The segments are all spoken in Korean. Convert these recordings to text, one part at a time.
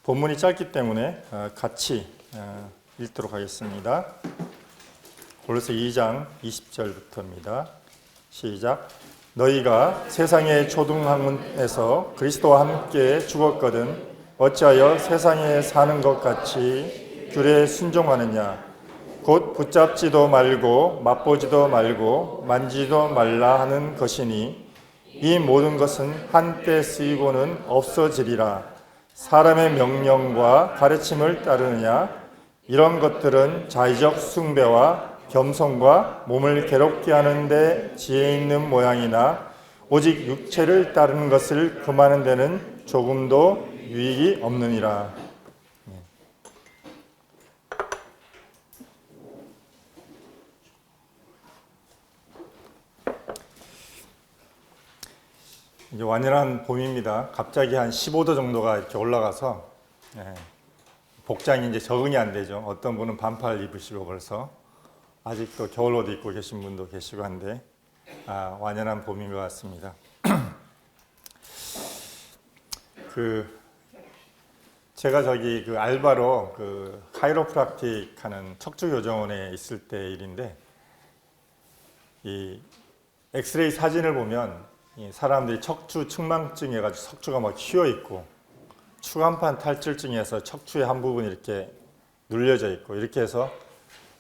본문이 짧기 때문에 같이 읽도록 하겠습니다. 골로새 2장 20절부터입니다. 시작. 너희가 세상의 초등학문에서 그리스도와 함께 죽었거든 어찌하여 세상에 사는 것 같이 귤에 순종하느냐. 곧 붙잡지도 말고 맛보지도 말고 만지지도 말라 하는 것이니 이 모든 것은 한때 쓰이고는 없어지리라. 사람의 명령과 가르침을 따르느냐. 이런 것들은 자의적 숭배와 겸손과 몸을 괴롭게 하는데 지혜 있는 모양이나 오직 육체를 따르는 것을 금하는 데는 조금도 유익이 없느니라. 이제 완연한 봄입니다. 갑자기 한 15도 정도가 이렇게 올라가서 복장이 이제 적응이 안 되죠. 어떤 분은 반팔 입으시고 그래서 아직도 겨울옷 입고 계신 분도 계시고 한데 완연한 봄인 것 같습니다. 제가 저기 알바로 카이로프락틱 하는 척추교정원에 있을 때 일인데 이 엑스레이 사진을 보면 사람들이 척추 측만증 해가지고 척추가 막 휘어 있고 추간판 탈출증에서 척추의 한 부분이 이렇게 눌려져 있고 이렇게 해서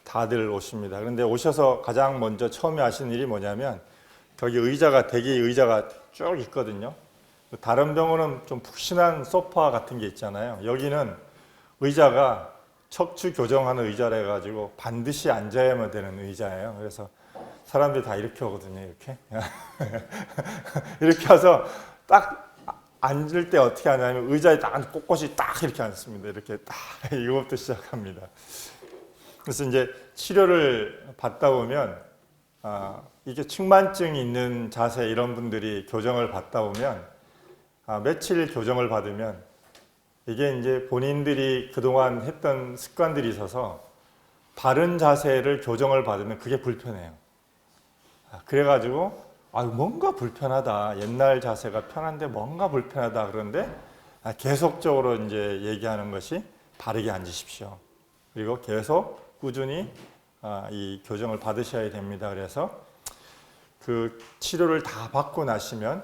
다들 오십니다. 그런데 오셔서 가장 먼저 처음에 하시는 일이 뭐냐면 거기 대기 의자가 쭉 있거든요. 다른 병원은 좀 푹신한 소파 같은 게 있잖아요. 여기는 의자가 척추 교정하는 의자라 해가지고 반드시 앉아야만 되는 의자예요. 그래서 사람들이 다 이렇게 오거든요. 이렇게 이렇게 와서 딱 앉을 때 어떻게 하냐면 의자에 딱 꼿꼿이 딱 이렇게 앉습니다. 이렇게 딱 이것부터 시작합니다. 그래서 이제 치료를 받다 보면 이게 측만증이 있는 자세 이런 분들이 교정을 받다 보면 며칠 교정을 받으면 이게 이제 본인들이 그동안 했던 습관들이 있어서 바른 자세를 교정을 받으면 그게 불편해요. 그래가지고 뭔가 불편하다. 옛날 자세가 편한데 뭔가 불편하다. 그런데 계속적으로 이제 얘기하는 것이 바르게 앉으십시오. 그리고 계속 꾸준히 이 교정을 받으셔야 됩니다. 그래서 그 치료를 다 받고 나시면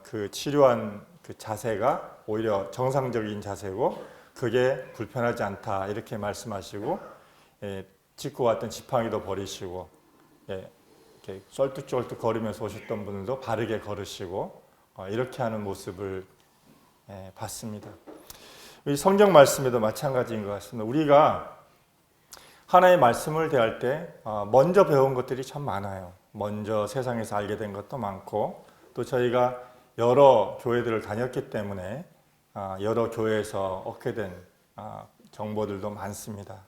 그 치료한 그 자세가 오히려 정상적인 자세고 그게 불편하지 않다. 이렇게 말씀하시고 짚고 왔던 지팡이도 버리시고 이렇게 썰뚝썰뚝 걸으면서 오셨던 분들도 바르게 걸으시고 이렇게 하는 모습을 봤습니다. 이 성경 말씀에도 마찬가지인 것 같습니다. 우리가 하나의 말씀을 대할 때 먼저 배운 것들이 참 많아요. 먼저 세상에서 알게 된 것도 많고 또 저희가 여러 교회들을 다녔기 때문에 여러 교회에서 얻게 된 정보들도 많습니다.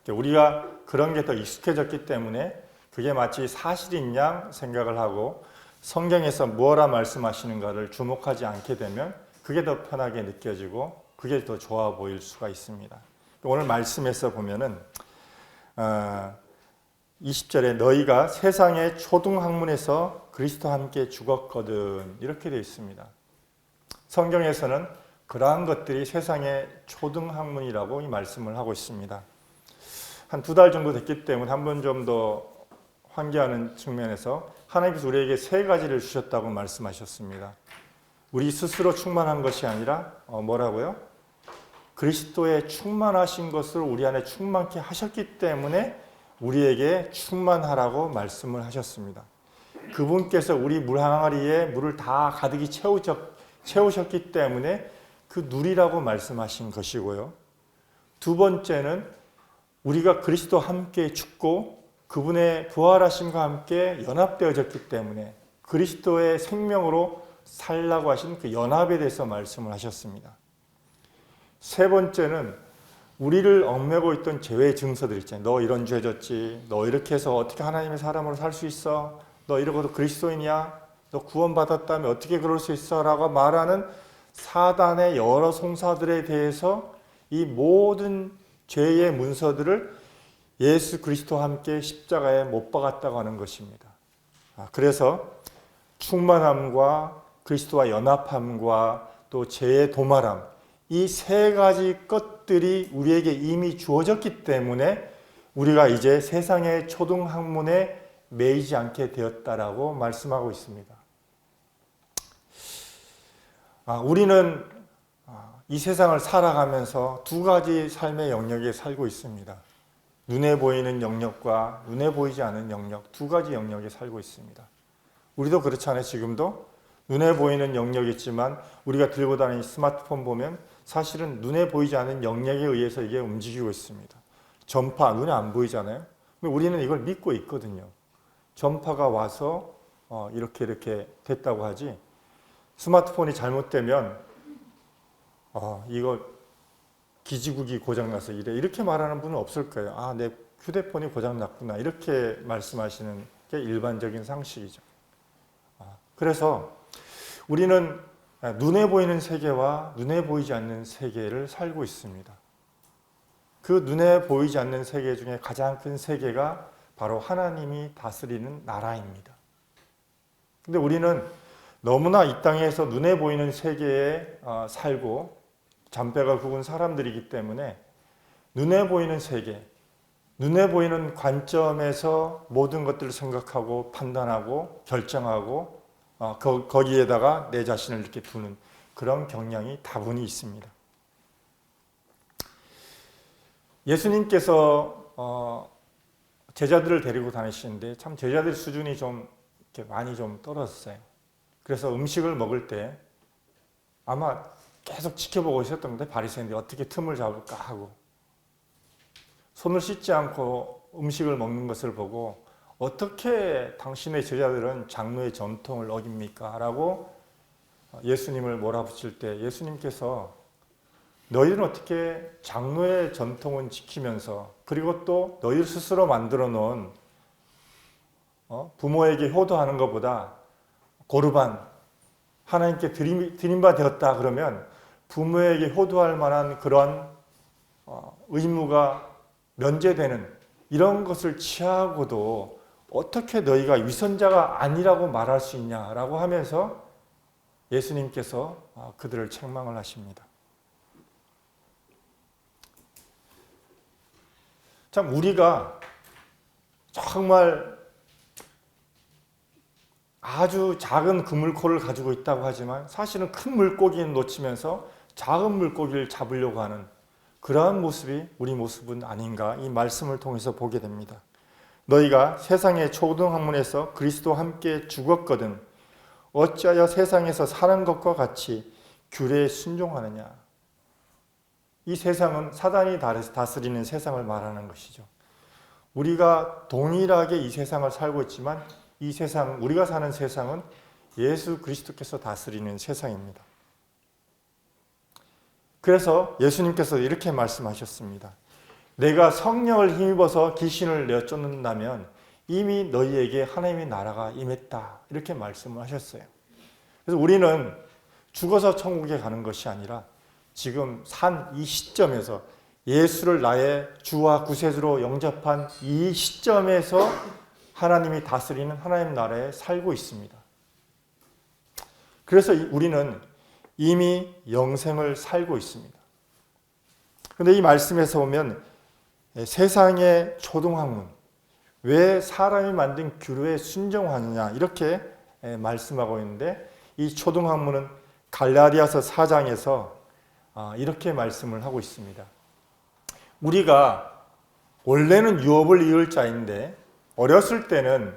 우리가 그런 게 더 익숙해졌기 때문에 그게 마치 사실인 양 생각을 하고 성경에서 뭐라 말씀하시는가를 주목하지 않게 되면 그게 더 편하게 느껴지고 그게 더 좋아 보일 수가 있습니다. 오늘 말씀에서 보면은 20절에 너희가 세상의 초등학문에서 그리스도와 함께 죽었거든 이렇게 되어 있습니다. 성경에서는 그러한 것들이 세상의 초등학문이라고 이 말씀을 하고 있습니다. 한 2달 정도 됐기 때문에 한 번 좀 더 환기하는 측면에서 하나님께서 우리에게 3가지를 주셨다고 말씀하셨습니다. 우리 스스로 충만한 것이 아니라 뭐라고요? 그리스도의 충만하신 것을 우리 안에 충만케 하셨기 때문에 우리에게 충만하라고 말씀을 하셨습니다. 그분께서 우리 물 항아리에 물을 다 가득히 채우셨기 때문에 그 누리라고 말씀하신 것이고요. 2번째는 우리가 그리스도와 함께 죽고 그분의 부활하심과 함께 연합되어졌기 때문에 그리스도의 생명으로 살라고 하신 그 연합에 대해서 말씀을 하셨습니다. 3번째는 우리를 얽매고 있던 죄의 증서들 있잖아요. 너 이런 죄 졌지. 너 이렇게 해서 어떻게 하나님의 사람으로 살 수 있어? 너 이러고도 그리스도인이야? 너 구원받았다면 어떻게 그럴 수 있어? 라고 말하는 사단의 여러 송사들에 대해서 이 모든 죄의 문서들을 예수 그리스도와 함께 십자가에 못 박았다고 하는 것입니다. 그래서 충만함과 그리스도와 연합함과 또 죄의 도말함 이 세 가지 것들이 우리에게 이미 주어졌기 때문에 우리가 이제 세상의 초등학문에 매이지 않게 되었다라고 말씀하고 있습니다. 우리는 이 세상을 살아가면서 두 가지 삶의 영역에 살고 있습니다. 눈에 보이는 영역과 눈에 보이지 않는 영역, 두 가지 영역에 살고 있습니다. 우리도 그렇잖아요. 지금도 눈에 보이는 영역이 있지만 우리가 들고 다니는 스마트폰 보면 사실은 눈에 보이지 않는 영역에 의해서 이게 움직이고 있습니다. 전파, 눈에 안 보이잖아요. 근데 우리는 이걸 믿고 있거든요. 전파가 와서 이렇게 됐다고 하지, 스마트폰이 잘못되면 이거 기지국이 고장나서 이렇게 말하는 분은 없을 거예요. 내 휴대폰이 고장났구나, 이렇게 말씀하시는 게 일반적인 상식이죠. 그래서 우리는 눈에 보이는 세계와 눈에 보이지 않는 세계를 살고 있습니다. 그 눈에 보이지 않는 세계 중에 가장 큰 세계가 바로 하나님이 다스리는 나라입니다. 근데 우리는 너무나 이 땅에서 눈에 보이는 세계에 살고 잔뼈가 굵은 사람들이기 때문에 눈에 보이는 세계, 눈에 보이는 관점에서 모든 것들을 생각하고 판단하고 결정하고 거기에다가 내 자신을 이렇게 두는 그런 경향이 다분히 있습니다. 예수님께서 제자들을 데리고 다니시는데 참 제자들 수준이 좀 이렇게 많이 좀 떨어졌어요. 그래서 음식을 먹을 때 아마 계속 지켜보고 있었던 건데, 바리새인들이 어떻게 틈을 잡을까 하고 손을 씻지 않고 음식을 먹는 것을 보고 어떻게 당신의 제자들은 장로의 전통을 어깁니까? 라고 예수님을 몰아붙일 때 예수님께서 너희는 어떻게 장로의 전통은 지키면서, 그리고 또 너희 스스로 만들어 놓은 부모에게 효도하는 것보다 고르반, 하나님께 드린 바 되었다 그러면 부모에게 효도할 만한 그런 의무가 면제되는 이런 것을 취하고도 어떻게 너희가 위선자가 아니라고 말할 수 있냐라고 하면서 예수님께서 그들을 책망을 하십니다. 참 우리가 정말 아주 작은 그물코를 가지고 있다고 하지만 사실은 큰 물고기는 놓치면서 작은 물고기를 잡으려고 하는 그러한 모습이 우리 모습은 아닌가, 이 말씀을 통해서 보게 됩니다. 너희가 세상의 초등학문에서 그리스도와 함께 죽었거든 어찌하여 세상에서 사는 것과 같이 규례에 순종하느냐. 이 세상은 사단이 다스리는 세상을 말하는 것이죠. 우리가 동일하게 이 세상을 살고 있지만 이 세상, 우리가 사는 세상은 예수 그리스도께서 다스리는 세상입니다. 그래서 예수님께서 이렇게 말씀하셨습니다. 내가 성령을 힘입어서 귀신을 내쫓는다면 이미 너희에게 하나님의 나라가 임했다. 이렇게 말씀을 하셨어요. 그래서 우리는 죽어서 천국에 가는 것이 아니라 지금 산 이 시점에서 예수를 나의 주와 구세주로 영접한 이 시점에서 하나님이 다스리는 하나님 나라에 살고 있습니다. 그래서 우리는 이미 영생을 살고 있습니다. 그런데 이 말씀에서 보면 세상의 초등학문, 왜 사람이 만든 규례에 순종하느냐 이렇게 말씀하고 있는데, 이 초등학문은 갈라디아서 4장에서 이렇게 말씀을 하고 있습니다. 우리가 원래는 유업을 이을 자인데 어렸을 때는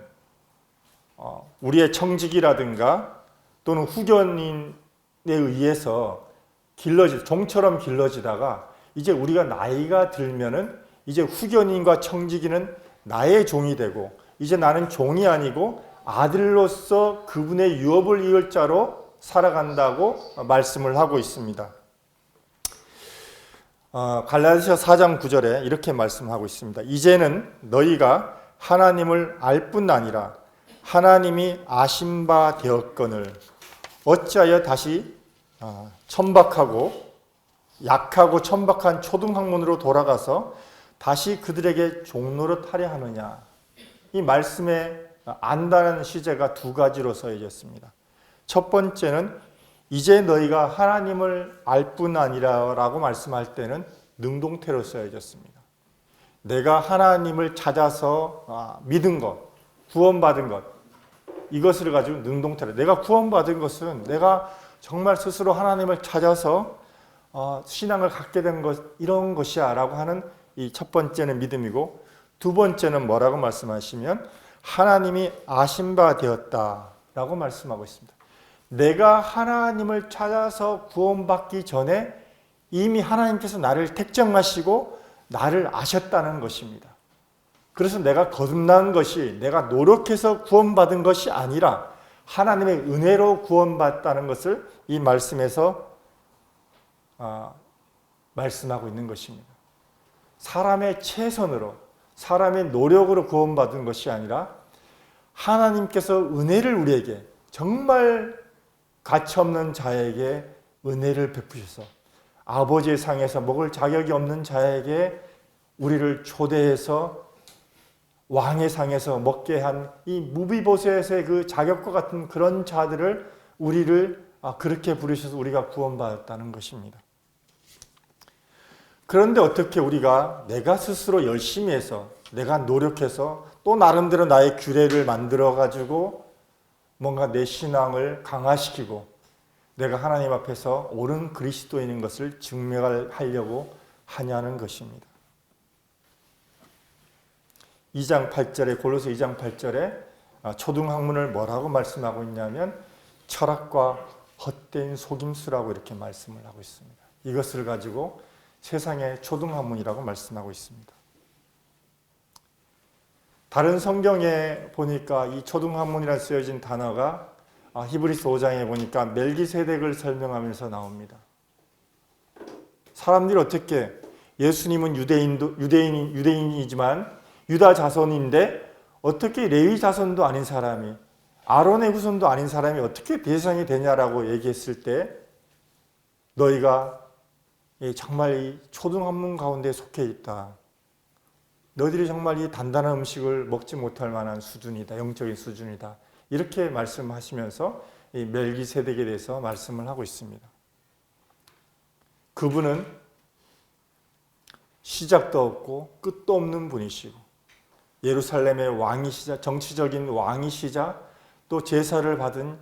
우리의 청직이라든가 또는 후견인에 의해서 종처럼 길러지다가 이제 우리가 나이가 들면은 이제 후견인과 청지기는 나의 종이 되고 이제 나는 종이 아니고 아들로서 그분의 유업을 이을 자로 살아간다고 말씀을 하고 있습니다. 갈라디아 4장 9절에 이렇게 말씀하고 있습니다. 이제는 너희가 하나님을 알 뿐 아니라 하나님이 아신 바 되었거늘 어찌하여 다시 천박하고 약하고 천박한 초등학문으로 돌아가서 다시 그들에게 종노릇 하려 하느냐. 이 말씀에 안다는 시제가 두 가지로 써있습니다. 첫 번째는 이제 너희가 하나님을 알 뿐 아니라 라고 말씀할 때는 능동태로 써야졌습니다. 내가 하나님을 찾아서 믿은 것, 구원받은 것, 이것을 가지고 능동태로, 내가 구원받은 것은 내가 정말 스스로 하나님을 찾아서 신앙을 갖게 된 것, 이런 것이야 라고 하는 이 첫 번째는 믿음이고, 두 번째는 뭐라고 말씀하시면 하나님이 아신 바 되었다 라고 말씀하고 있습니다. 내가 하나님을 찾아서 구원받기 전에 이미 하나님께서 나를 택정하시고 나를 아셨다는 것입니다. 그래서 내가 거듭난 것이 내가 노력해서 구원받은 것이 아니라 하나님의 은혜로 구원받았다는 것을 이 말씀에서 말씀하고 있는 것입니다. 사람의 최선으로, 사람의 노력으로 구원받은 것이 아니라 하나님께서 은혜를 우리에게, 정말 가치없는 자에게 은혜를 베푸셔서 아버지의 상에서 먹을 자격이 없는 자에게 우리를 초대해서 왕의 상에서 먹게 한 이 무비보셋의 그 자격과 같은 그런 자들을, 우리를 그렇게 부르셔서 우리가 구원받았다는 것입니다. 그런데 어떻게 우리가 내가 스스로 열심히 해서, 내가 노력해서 또 나름대로 나의 규례를 만들어 가지고 뭔가 내 신앙을 강화시키고 내가 하나님 앞에서 옳은 그리스도인인 것을 증명하려고 하냐는 것입니다. 2장 8절에, 골로새 2장 8절에 초등학문을 뭐라고 말씀하고 있냐면 철학과 헛된 속임수라고 이렇게 말씀을 하고 있습니다. 이것을 가지고 세상의 초등학문이라고 말씀하고 있습니다. 다른 성경에 보니까 이 초등학문이라 쓰여진 단어가 히브리서 5장에 보니까 멜기세덱을 설명하면서 나옵니다. 사람들이 어떻게, 예수님은 유대인이지만 유다 자손인데 어떻게 레위 자손도 아닌 사람이, 아론의 후손도 아닌 사람이 어떻게 대상이 되냐라고 얘기했을 때 너희가 정말 이 초등학문 가운데 속해 있다. 너희들이 정말 이 단단한 음식을 먹지 못할 만한 수준이다. 영적인 수준이다. 이렇게 말씀하시면서 이 멜기세덱에 대해서 말씀을 하고 있습니다. 그분은 시작도 없고 끝도 없는 분이시고 예루살렘의 왕이시자, 정치적인 왕이시자, 또 제사를 받은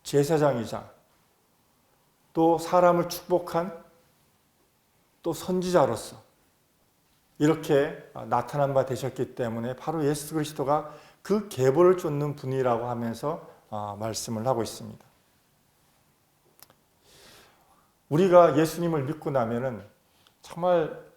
제사장이자, 또 사람을 축복한 또 선지자로서 이렇게 나타난 바 되셨기 때문에 바로 예수 그리스도가 그 계보를 쫓는 분이라고 하면서 말씀을 하고 있습니다. 우리가 예수님을 믿고 나면은 정말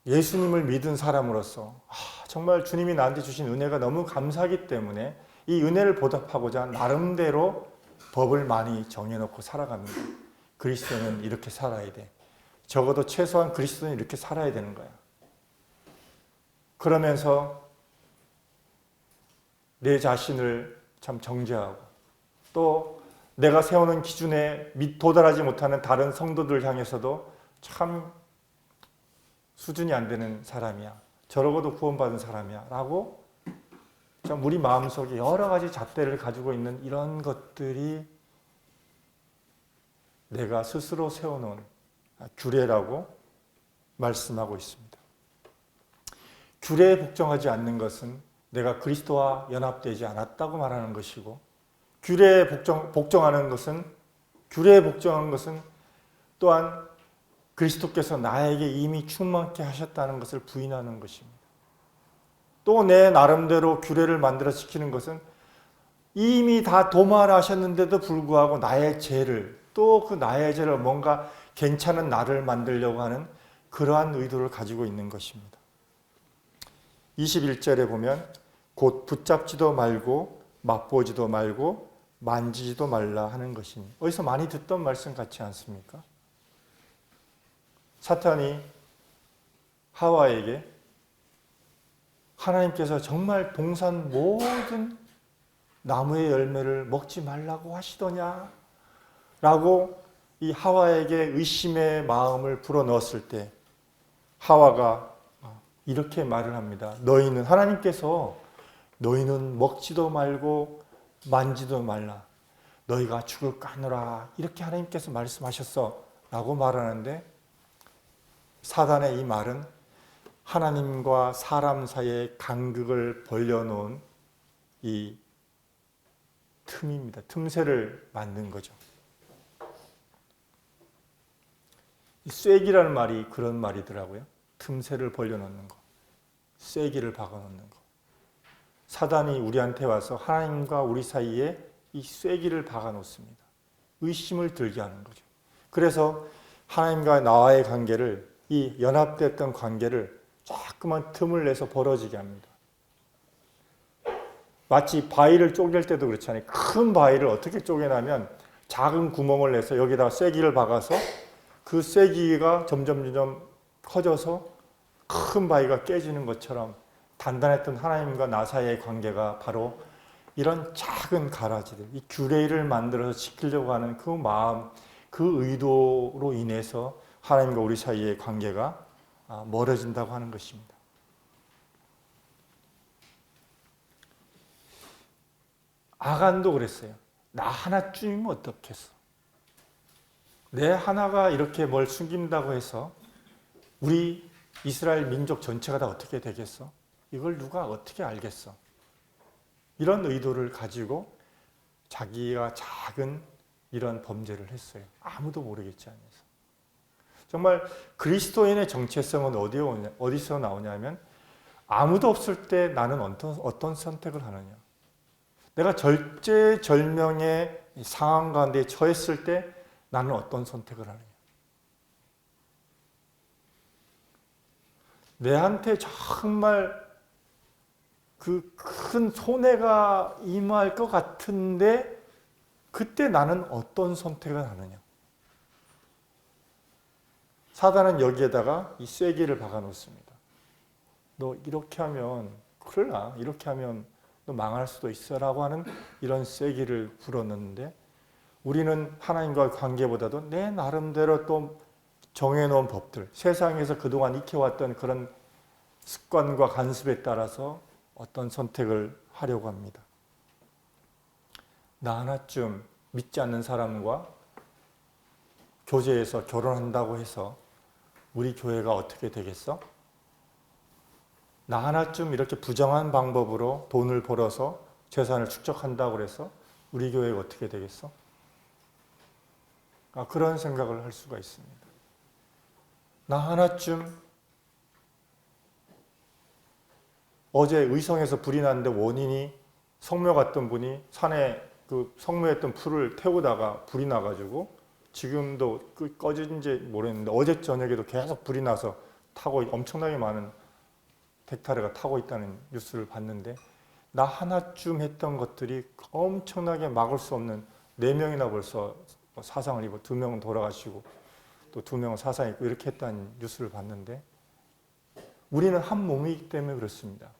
예수님을 믿은 사람으로서 정말 주님이 나한테 주신 은혜가 너무 감사하기 때문에 이 은혜를 보답하고자 나름대로 법을 많이 정해놓고 살아갑니다. 그리스도는 이렇게 살아야 돼. 적어도 최소한 그리스도는 이렇게 살아야 되는 거야. 그러면서 내 자신을 참 정죄하고 또 내가 세우는 기준에 도달하지 못하는 다른 성도들 향해서도 참 수준이 안 되는 사람이야. 저러고도 구원받은 사람이야. 라고 참 우리 마음속에 여러 가지 잣대를 가지고 있는 이런 것들이 내가 스스로 세워놓은 규례라고 말씀하고 있습니다. 규례에 복종하지 않는 것은 내가 그리스도와 연합되지 않았다고 말하는 것이고, 규례에 복종하는 것은 또한 그리스도께서 나에게 이미 충만케 하셨다는 것을 부인하는 것입니다. 또 내 나름대로 규례를 만들어 지키는 것은 이미 다 도말하셨는데도 불구하고 나의 죄를, 또 그 나의 죄를 뭔가 괜찮은 나를 만들려고 하는 그러한 의도를 가지고 있는 것입니다. 21절에 보면 곧 붙잡지도 말고 맛보지도 말고 만지지도 말라 하는 것이니, 어디서 많이 듣던 말씀 같지 않습니까? 사탄이 하와에게 하나님께서 정말 동산 모든 나무의 열매를 먹지 말라고 하시더냐? 라고 이 하와에게 의심의 마음을 불어넣었을 때 하와가 이렇게 말을 합니다. 하나님께서 너희는 먹지도 말고 만지도 말라. 너희가 죽을까 하노라 이렇게 하나님께서 말씀하셨어 라고 말하는데, 사단의 이 말은 하나님과 사람 사이의 간극을 벌려놓은 이 틈입니다. 틈새를 만든 거죠. 이 쐐기라는 말이 그런 말이더라고요. 틈새를 벌려놓는 거, 쐐기를 박아놓는 거. 사단이 우리한테 와서 하나님과 우리 사이에 이 쐐기를 박아놓습니다. 의심을 들게 하는 거죠. 그래서 하나님과 나와의 관계를, 이 연합됐던 관계를 자꾸만 틈을 내서 벌어지게 합니다. 마치 바위를 쪼갤 때도 그렇잖아요. 큰 바위를 어떻게 쪼개냐면 작은 구멍을 내서 여기다 쐐기를 박아서 그 쐐기가 점점 커져서 큰 바위가 깨지는 것처럼 단단했던 하나님과 나 사이의 관계가 바로 이런 작은 가라지들, 이 규례를 만들어서 지키려고 하는 그 마음, 그 의도로 인해서 하나님과 우리 사이의 관계가 멀어진다고 하는 것입니다. 아간도 그랬어요. 나 하나쯤이면 어떻겠어? 내 하나가 이렇게 뭘 숨긴다고 해서 우리 이스라엘 민족 전체가 다 어떻게 되겠어? 이걸 누가 어떻게 알겠어? 이런 의도를 가지고 자기가 작은 이런 범죄를 했어요. 아무도 모르겠지 하면서. 정말 그리스도인의 정체성은 어디서 나오냐면, 아무도 없을 때 나는 어떤 선택을 하느냐. 내가 절제절명의 상황 가운데 처했을 때 나는 어떤 선택을 하느냐. 내한테 정말 그 큰 손해가 임할 것 같은데 그때 나는 어떤 선택을 하느냐. 사단은 여기에다가 이 쐐기를 박아 놓습니다. 너 이렇게 하면 큰일 나. 이렇게 하면 너 망할 수도 있어 라고 하는 이런 쐐기를 불어넣는데, 우리는 하나님과의 관계보다도 내 나름대로 또 정해놓은 법들, 세상에서 그동안 익혀왔던 그런 습관과 관습에 따라서 어떤 선택을 하려고 합니다. 나 하나쯤 믿지 않는 사람과 교제에서 결혼한다고 해서 우리 교회가 어떻게 되겠어? 나 하나쯤 이렇게 부정한 방법으로 돈을 벌어서 재산을 축적한다고 해서 우리 교회가 어떻게 되겠어? 그런 생각을 할 수가 있습니다. 나 하나쯤 어제 의성에서 불이 났는데 원인이 성묘 갔던 분이 산에 그 성묘했던 풀을 태우다가 불이 나가지고 지금도 꺼진지 모르겠는데 어제 저녁에도 계속 불이 나서 타고 엄청나게 많은 헥타르가 타고 있다는 뉴스를 봤는데, 나 하나쯤 했던 것들이 엄청나게 막을 수 없는 4명이나 벌써 사상을 입고 2명은 돌아가시고 또 2명은 사상 입고 이렇게 했다는 뉴스를 봤는데, 우리는 한 몸이기 때문에 그렇습니다.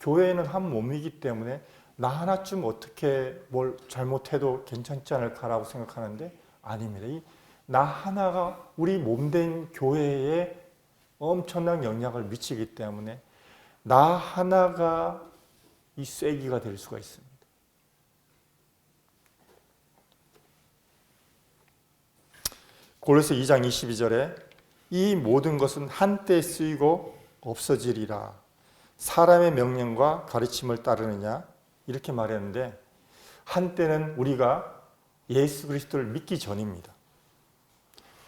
교회는 한 몸이기 때문에 나 하나쯤 어떻게 뭘 잘못해도 괜찮지 않을까라고 생각하는데 아닙니다. 이 나 하나가 우리 몸된 교회에 엄청난 영향을 미치기 때문에 나 하나가 이 쐐기가 될 수가 있습니다. 골로새 2장 22절에 이 모든 것은 한때 쓰이고 없어지리라. 사람의 명령과 가르침을 따르느냐? 이렇게 말했는데, 한때는 우리가 예수 그리스도를 믿기 전입니다.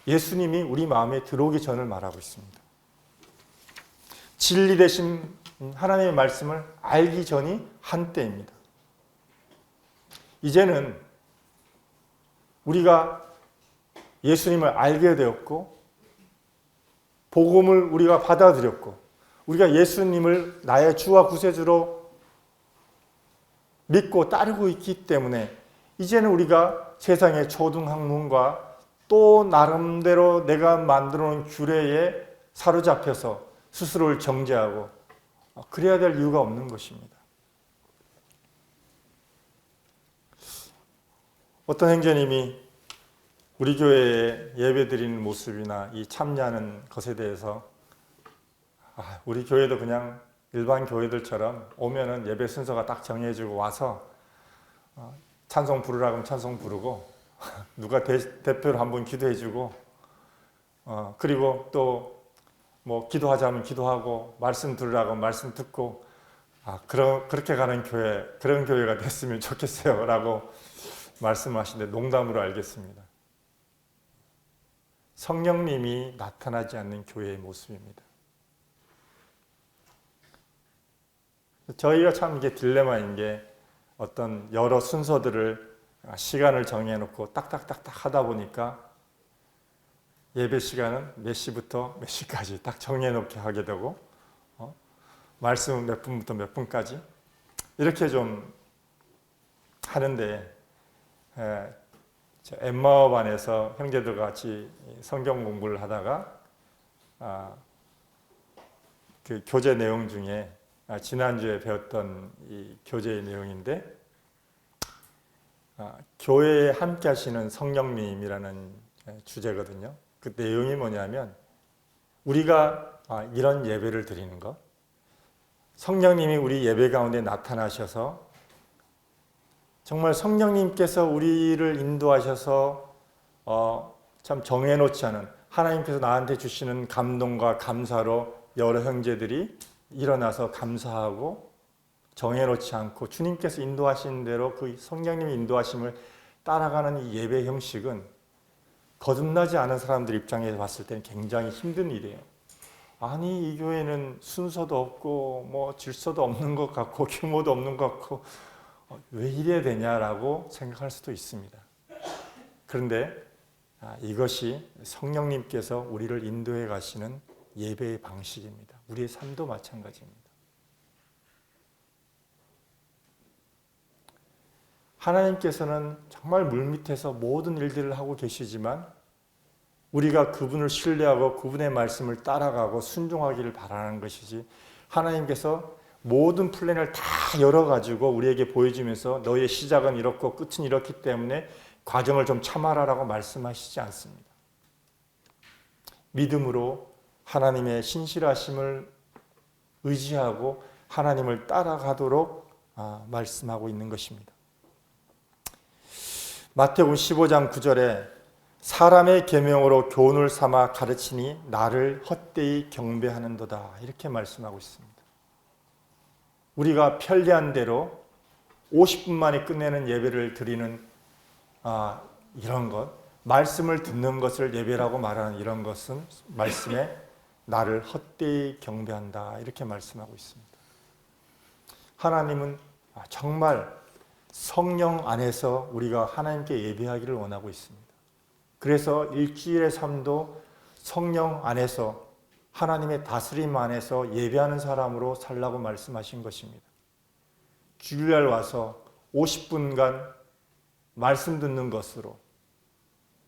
예수님이 우리 마음에 들어오기 전을 말하고 있습니다. 진리 되신 하나님의 말씀을 알기 전이 한때입니다. 이제는 우리가 예수님을 알게 되었고 복음을 우리가 받아들였고 우리가 예수님을 나의 주와 구세주로 믿고 따르고 있기 때문에 이제는 우리가 세상의 초등학문과 또 나름대로 내가 만들어 놓은 규례에 사로잡혀서 스스로를 정죄하고 그래야 될 이유가 없는 것입니다. 어떤 행자님이 우리 교회에 예배 드리는 모습이나 이 참여하는 것에 대해서 우리 교회도 그냥 일반 교회들처럼 오면은 예배 순서가 딱 정해지고 와서 찬송 부르라고 하면 찬송 부르고 누가 대표로 한번 기도해주고 그리고 또 뭐 기도하자면 기도하고 말씀 들으라고 하면 말씀 듣고 그렇게 가는 교회, 그런 교회가 됐으면 좋겠어요 라고 말씀하시는데 농담으로 알겠습니다. 성령님이 나타나지 않는 교회의 모습입니다. 저희가 참 이게 딜레마인 게 어떤 여러 순서들을 시간을 정해놓고 딱딱딱딱 하다 보니까 예배 시간은 몇 시부터 몇 시까지 딱 정해놓게 하게 되고 말씀은 몇 분부터 몇 분까지 이렇게 좀 하는데 엠마오 반에서 형제들과 같이 성경 공부를 하다가 그 교재 내용 중에 지난주에 배웠던 이 교재의 내용인데 교회에 함께 하시는 성령님이라는 주제거든요. 그 내용이 뭐냐면 우리가 이런 예배를 드리는 것, 성령님이 우리 예배 가운데 나타나셔서 정말 성령님께서 우리를 인도하셔서 참 정해놓지 않은 하나님께서 나한테 주시는 감동과 감사로 여러 형제들이 일어나서 감사하고 정해놓지 않고 주님께서 인도하신 대로 그 성령님의 인도하심을 따라가는 이 예배 형식은 거듭나지 않은 사람들 입장에서 봤을 때는 굉장히 힘든 일이에요. 아니 이 교회는 순서도 없고 뭐 질서도 없는 것 같고 규모도 없는 것 같고 왜 이래야 되냐라고 생각할 수도 있습니다. 그런데 이것이 성령님께서 우리를 인도해 가시는 예배의 방식입니다. 우리의 삶도 마찬가지입니다. 하나님께서는 정말 물밑에서 모든 일들을 하고 계시지만 우리가 그분을 신뢰하고 그분의 말씀을 따라가고 순종하기를 바라는 것이지 하나님께서 모든 플랜을 다 열어가지고 우리에게 보여주면서 너의 시작은 이렇고 끝은 이렇기 때문에 과정을 좀 참아라라고 말씀하시지 않습니다. 믿음으로 하나님의 신실하심을 의지하고 하나님을 따라가도록 말씀하고 있는 것입니다. 마태복음 15장 9절에 사람의 계명으로 교훈을 삼아 가르치니 나를 헛되이 경배하는도다 이렇게 말씀하고 있습니다. 우리가 편리한 대로 50분 만에 끝내는 예배를 드리는 이런 것, 말씀을 듣는 것을 예배라고 말하는 이런 것은 말씀에 나를 헛되이 경배한다 이렇게 말씀하고 있습니다. 하나님은 정말 성령 안에서 우리가 하나님께 예배하기를 원하고 있습니다. 그래서 일주일의 삶도 성령 안에서 하나님의 다스림 안에서 예배하는 사람으로 살라고 말씀하신 것입니다. 주일날 와서 50분간 말씀 듣는 것으로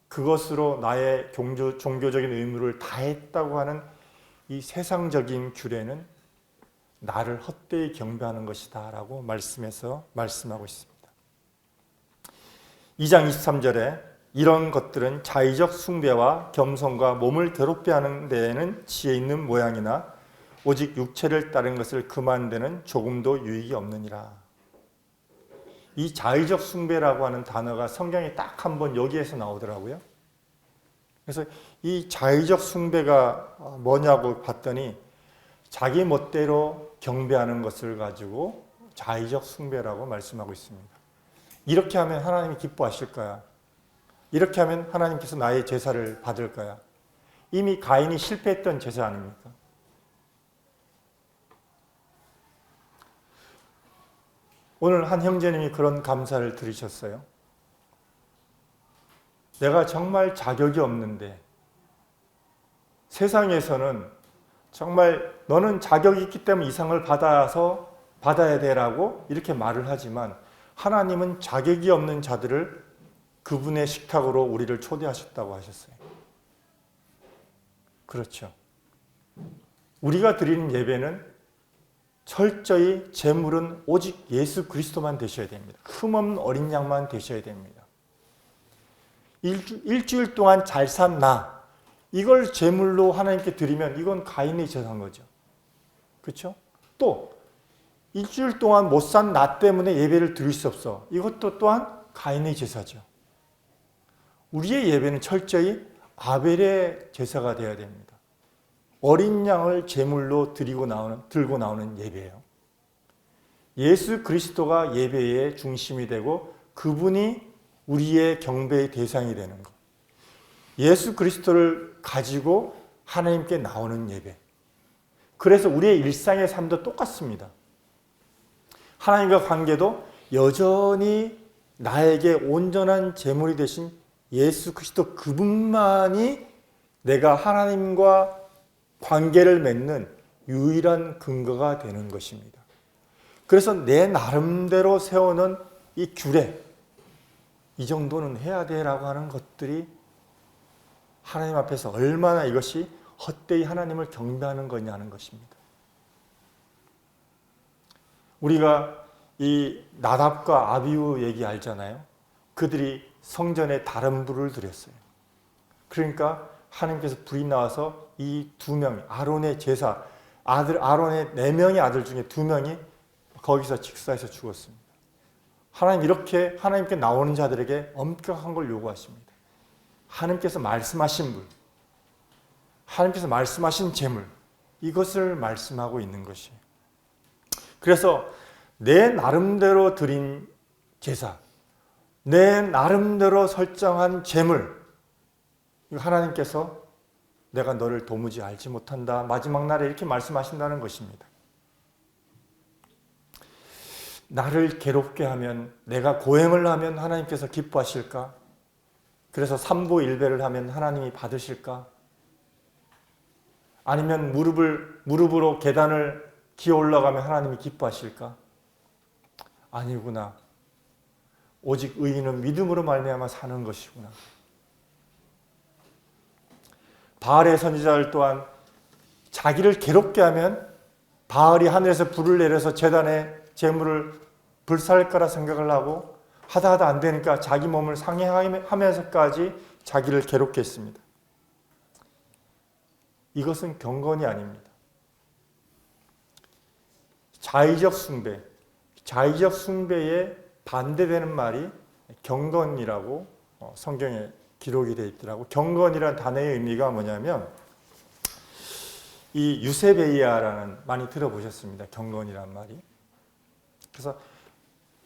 그것으로 나의 종교적인 의무를 다했다고 하는 이 세상적인 규례는 나를 헛되이 경배하는 것이다 라고 말씀해서 말씀하고 있습니다. 2장 23절에 이런 것들은 자의적 숭배와 겸손과 몸을 더럽게 하는 데에는 지혜 있는 모양이나 오직 육체를 따른 것을 금한데는 조금도 유익이 없느니라. 이 자의적 숭배라고 하는 단어가 성경에 딱 한 번 여기에서 나오더라고요. 그래서 이 자의적 숭배가 뭐냐고 봤더니 자기 멋대로 경배하는 것을 가지고 자의적 숭배라고 말씀하고 있습니다. 이렇게 하면 하나님이 기뻐하실 거야. 이렇게 하면 하나님께서 나의 제사를 받을 거야. 이미 가인이 실패했던 제사 아닙니까? 오늘 한 형제님이 그런 감사를 들으셨어요. 내가 정말 자격이 없는데 세상에서는 정말 너는 자격이 있기 때문에 이 상을 받아야 되라고 이렇게 말을 하지만 하나님은 자격이 없는 자들을 그분의 식탁으로 우리를 초대하셨다고 하셨어요. 그렇죠. 우리가 드리는 예배는 철저히 제물은 오직 예수 그리스도만 되셔야 됩니다. 흠없는 어린 양만 되셔야 됩니다. 일주일 동안 잘 산 나, 이걸 제물로 하나님께 드리면 이건 가인의 제사인 거죠. 그렇죠? 또 일주일 동안 못 산 나 때문에 예배를 드릴 수 없어. 이것도 또한 가인의 제사죠. 우리의 예배는 철저히 아벨의 제사가 되어야 됩니다. 어린 양을 제물로 들고 나오는 예배예요. 예수 그리스도가 예배의 중심이 되고 그분이 우리의 경배의 대상이 되는 것. 예수 그리스도를 가지고 하나님께 나오는 예배. 그래서 우리의 일상의 삶도 똑같습니다. 하나님과 관계도 여전히 나에게 온전한 제물이 되신 예수 그리스도 그분만이 내가 하나님과 관계를 맺는 유일한 근거가 되는 것입니다. 그래서 내 나름대로 세우는 이 규례, 이 정도는 해야 돼라고 하는 것들이 하나님 앞에서 얼마나 이것이 헛되이 하나님을 경배하는 거냐는 것입니다. 우리가 이 나답과 아비후 얘기 알잖아요. 그들이 성전에 다른 불을 드렸어요. 그러니까 하나님께서 불이 나와서 이 두 명이 아론의 제사, 아론의 4명의 아들 중에 2명이 거기서 직사해서 죽었습니다. 하나님 이렇게 하나님께 나오는 자들에게 엄격한 걸 요구하십니다. 하나님께서 말씀하신 불, 하나님께서 말씀하신 제물, 이것을 말씀하고 있는 것이에요. 그래서 내 나름대로 드린 제사, 내 나름대로 설정한 제물, 하나님께서 내가 너를 도무지 알지 못한다. 마지막 날에 이렇게 말씀하신다는 것입니다. 나를 괴롭게 하면, 내가 고행을 하면 하나님께서 기뻐하실까? 그래서 삼보일배를 하면 하나님이 받으실까? 아니면 무릎으로 계단을 기어 올라가면 하나님이 기뻐하실까? 아니구나. 오직 의인은 믿음으로 말미암아 사는 것이구나. 바알의 선지자들 또한 자기를 괴롭게 하면 바알이 하늘에서 불을 내려서 제단에 제물을 불살 거라 생각을 하고 하다 안 되니까 자기 몸을 상해하면서까지 자기를 괴롭게 했습니다. 이것은 경건이 아닙니다. 자의적 숭배에 반대되는 말이 경건이라고 성경에 기록이 되어 있더라고요. 경건이라는 단어의 의미가 뭐냐면 이 유세베이아라는 많이 들어보셨습니다. 경건이라는 말이. 그래서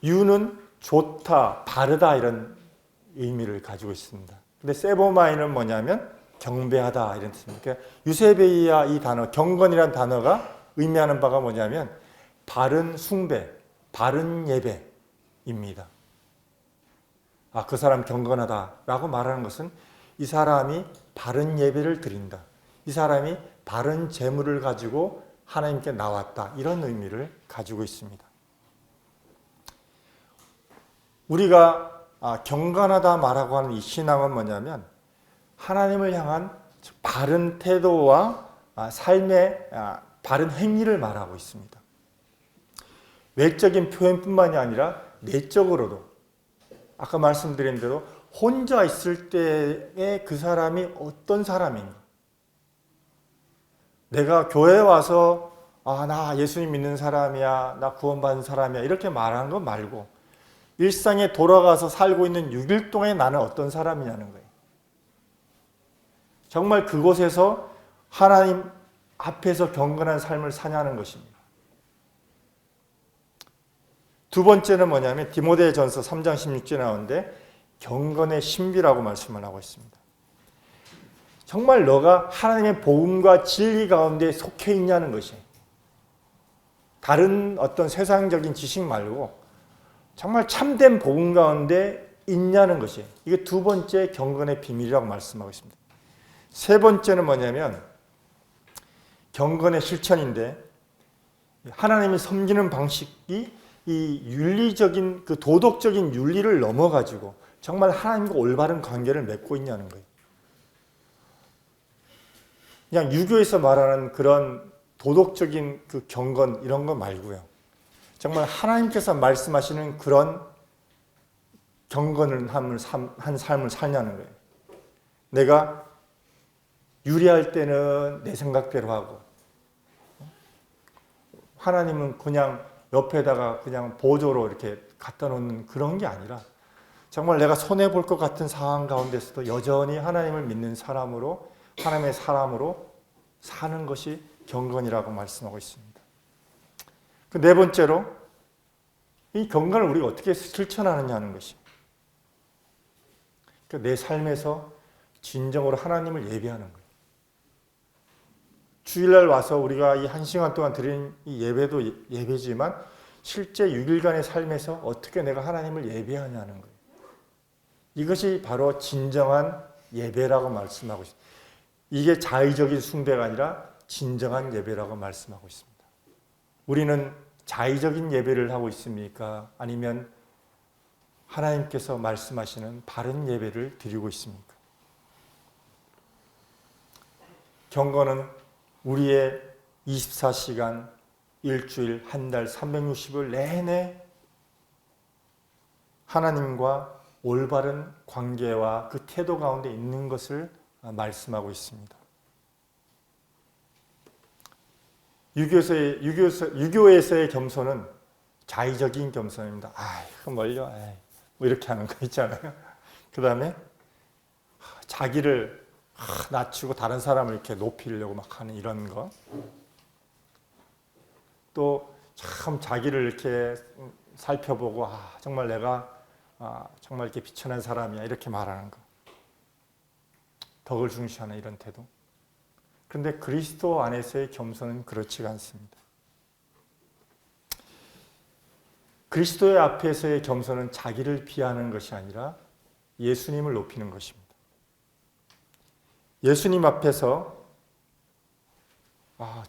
유는 좋다, 바르다 이런 의미를 가지고 있습니다. 근데 세보마이는 뭐냐면 경배하다 이런 뜻입니다. 그러니까 유세베이아 이 단어, 경건이라는 단어가 의미하는 바가 뭐냐면 바른 숭배, 바른 예배입니다. 아, 그 사람 경건하다라고 말하는 것은 이 사람이 바른 예배를 드린다. 이 사람이 바른 재물을 가지고 하나님께 나왔다. 이런 의미를 가지고 있습니다. 우리가 경건하다 말하고 하는 이 신앙은 뭐냐면 하나님을 향한 바른 태도와 삶의 바른 행위를 말하고 있습니다. 외적인 표현뿐만이 아니라 내적으로도 아까 말씀드린 대로 혼자 있을 때의 그 사람이 어떤 사람인가. 내가 교회에 와서 나 예수님 믿는 사람이야, 나 구원받은 사람이야 이렇게 말하는 거 말고 일상에 돌아가서 살고 있는 6일 동안에 나는 어떤 사람이냐는 거예요. 정말 그곳에서 하나님 앞에서 경건한 삶을 사냐는 것입니다. 두 번째는 뭐냐면 디모데전서 3장 16절에 나오는데 경건의 신비라고 말씀을 하고 있습니다. 정말 너가 하나님의 복음과 진리 가운데 속해 있냐는 것이에요. 다른 어떤 세상적인 지식 말고 정말 참된 복음 가운데 있냐는 것이에요. 이게 두 번째 경건의 비밀이라고 말씀하고 있습니다. 세 번째는 뭐냐면 경건의 실천인데 하나님이 섬기는 방식이 이 윤리적인 그 도덕적인 윤리를 넘어가지고 정말 하나님과 올바른 관계를 맺고 있냐는 거예요. 그냥 유교에서 말하는 그런 도덕적인 그 경건 이런 거 말고요. 정말 하나님께서 말씀하시는 그런 경건을 한 삶을 살냐는 거예요. 내가 유리할 때는 내 생각대로 하고 하나님은 그냥 옆에다가 그냥 보조로 이렇게 갖다 놓는 그런 게 아니라 정말 내가 손해볼 것 같은 상황 가운데서도 여전히 하나님을 믿는 사람으로, 하나님의 사람으로 사는 것이 경건이라고 말씀하고 있습니다. 그 네 번째로 이 경건을 우리가 어떻게 실천하느냐 하는 것입니다. 내 삶에서 진정으로 하나님을 예배하는 거예요. 주일날 와서 우리가 이 1시간 동안 드린 이 예배도 예배지만 실제 6일간의 삶에서 어떻게 내가 하나님을 예배하냐는 거예요. 이것이 바로 진정한 예배라고 말씀하고 있습니다. 이게 자의적인 숭배가 아니라 진정한 예배라고 말씀하고 있습니다. 우리는 자의적인 예배를 하고 있습니까? 아니면 하나님께서 말씀하시는 바른 예배를 드리고 있습니까? 경건은 우리의 24시간, 일주일, 한 달, 360일 내내 하나님과 올바른 관계와 그 태도 가운데 있는 것을 말씀하고 있습니다. 유교에서의 겸손은 자의적인 겸손입니다. 아이고 멀려, 뭐 이렇게 하는 거 있잖아요. 그 다음에 자기를 낮추고 다른 사람을 이렇게 높이려고 막 하는 이런 거. 또 참 자기를 이렇게 살펴보고 정말 내가 정말 이렇게 비천한 사람이야 이렇게 말하는 거. 덕을 중시하는 이런 태도. 그런데 그리스도 안에서의 겸손은 그렇지가 않습니다. 그리스도의 앞에서의 겸손은 자기를 비하는 것이 아니라 예수님을 높이는 것입니다. 예수님 앞에서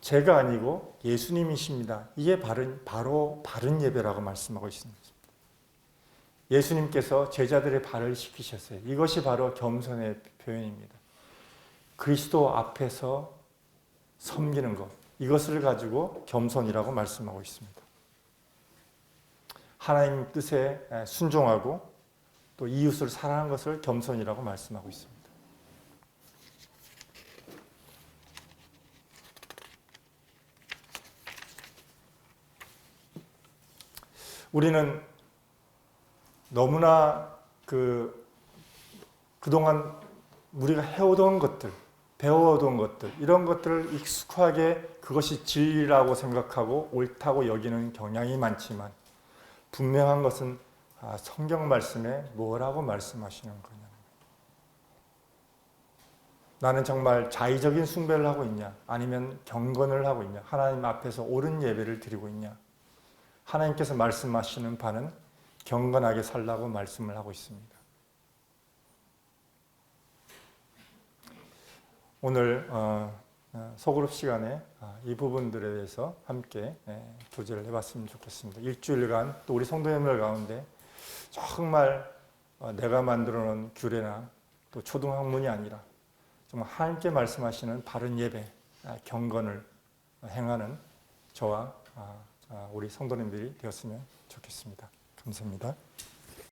제가 아니고 예수님이십니다. 이게 바로 바른 예배라고 말씀하고 있습니다. 예수님께서 제자들의 발을 씻기셨어요. 이것이 바로 겸손의 표현입니다. 그리스도 앞에서 섬기는 것, 이것을 가지고 겸손이라고 말씀하고 있습니다. 하나님 뜻에 순종하고 또 이웃을 사랑하는 것을 겸손이라고 말씀하고 있습니다. 우리는 너무나 그동안 우리가 해오던 것들, 배워오던 것들, 이런 것들을 익숙하게 그것이 진리라고 생각하고 옳다고 여기는 경향이 많지만 분명한 것은 성경 말씀에 뭐라고 말씀하시는 거냐. 나는 정말 자의적인 숭배를 하고 있냐? 아니면 경건을 하고 있냐? 하나님 앞에서 옳은 예배를 드리고 있냐? 하나님께서 말씀하시는 바는 경건하게 살라고 말씀을 하고 있습니다. 오늘 소그룹 시간에 이 부분들에 대해서 함께 교제를 해봤으면 좋겠습니다. 일주일간 또 우리 성도님들 가운데 정말 내가 만들어 놓은 규례나 또 초등학문이 아니라 정말 하나님께 말씀하시는 바른 예배, 경건을 행하는 저와 우리 성도님들이 되었으면 좋겠습니다. 감사합니다.